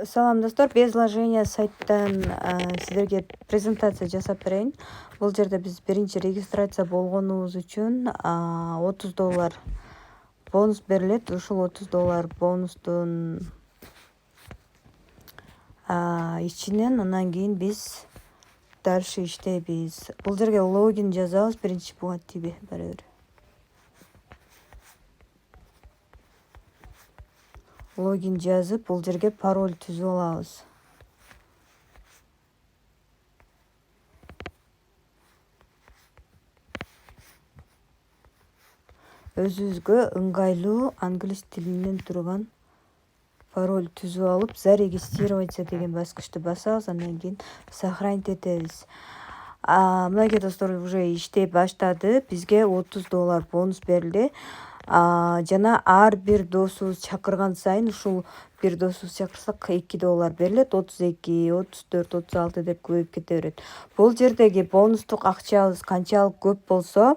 Салам достор, без вложения сайттан сіздерге презентация жасап берейин. Бул жерде биз биринчи регистрация болгонубуз үчүн $30 бонус берилет. Ушул $30 бонустун ичинен анан кийин биз дальше иштейбиз. Бул жерге логин жазабыз, биринчи бухгалтерия барыбир. Логин жазып, бул жерге пароль түзүп алабыз. Өзүбүзгө ыңгайлуу англис тилинен турган пароль түзүп алып, зарегистрироваться деген баскычты басабыз, андан кийин сохранить этебиз. Мынакей достор, уже иштей баштады. Бизге $30 бонус берилди. Жана ар бир досубуз чакырган сайын ушул бир досубуз чакырсак $2 берилет. 32, 34, 36 деп көбөйүп кете берет. Бул жердеги бонустук акчабыз канчалык көп болсо,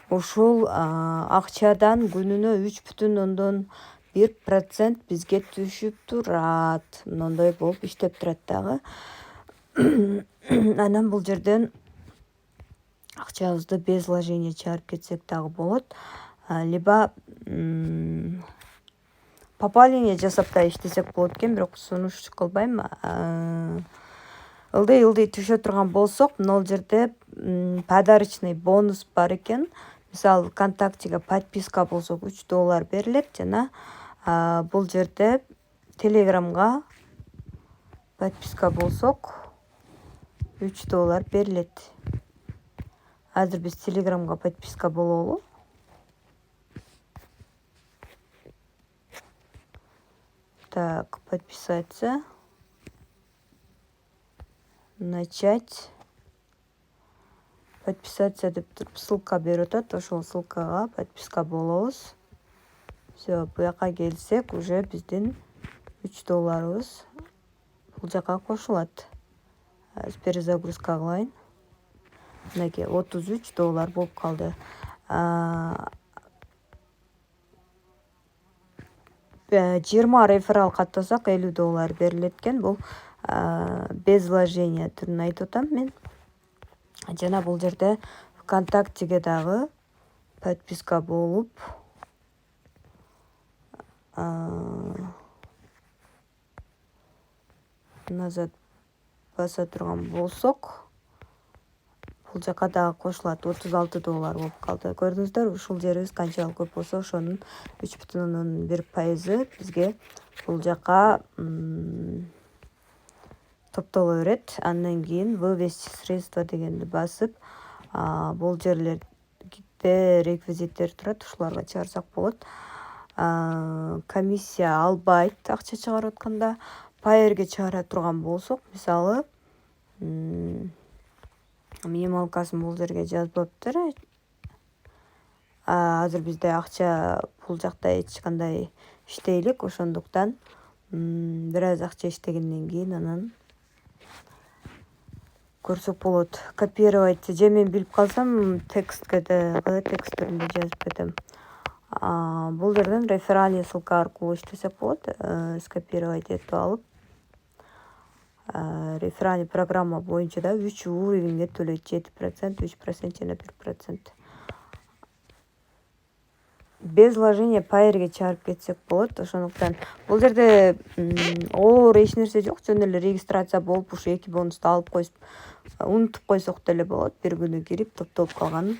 ушул акчадан күнүнө 3,1% бизге түшүп турат. Мындай болуп иштеп турат дагы. Анан бул жерден акчабызды без вложения чыгарып кетсек дагы болот. Либо пополнение жасап да иштесек болот экен, бирок сунуш кылбайм. Ылдый түшө турган болсок, мына жерде подарочный бонус бар экен. Мисалы, ВКонтактеге подписка болсок $3 берилет, жана бул жерде Телеграмга подписка болсок $3 берилет. Азыр биз Телеграмга подписка бололу. Так, подписаться. Начать. Подписаться деп туруп ссылка берип атат. Ошол ссылкага подписка болобуз. Все, буяка келсек, уже биздин $3 бул жака кошулат. Перезагрузка кылайын. Мынакей $33 болуп калды. 20 реферал каттасак $50 берилет экен. Бул без вложения түрүн айтып атам мен. Жана бул жерде ВКонтактеге дагы подписка болуп, назад баса турган болсок, бул жака дагы кошулат. $36 болуп калды. Көрдүңүздөр, ушул жерибиз канчалык көп болсо, ошонун 3,1% бизге бул жака топтоло берет. Андан кийин вывести средства дегенди басып, бул жерлерде реквизиттер турат, ушуларга чыгарсак болот. Комиссия албайт акча чыгарып атканда. Пайерге чыгара турган болсок, мисалы, минималкасын бул жерге жазбаптыр. Азыр бизде акча бул жакта эч кандай иштейлик, ошондуктан бир аз акча иштегенден кийин анан көрсөк болот. Копировать же мен билип калсам, текстке текст түрүндө жазып кетем. Бул жерден реферальный ссылка аркылуу иштесек болот. Скопировать этип алып, реферальный программа боюнча да 3 уровеньге төлөйт. 7%, 3% жана 1%. Без вложения пайерге чыгарып кетсек болот. Ошондуктан бул жерде оор эч нерсе жок. Жөн эле регистрация болуп, ушу 2 бонусту алып коюп, унутуп койсок деле болот. Бир күнү кирип топтолуп калганын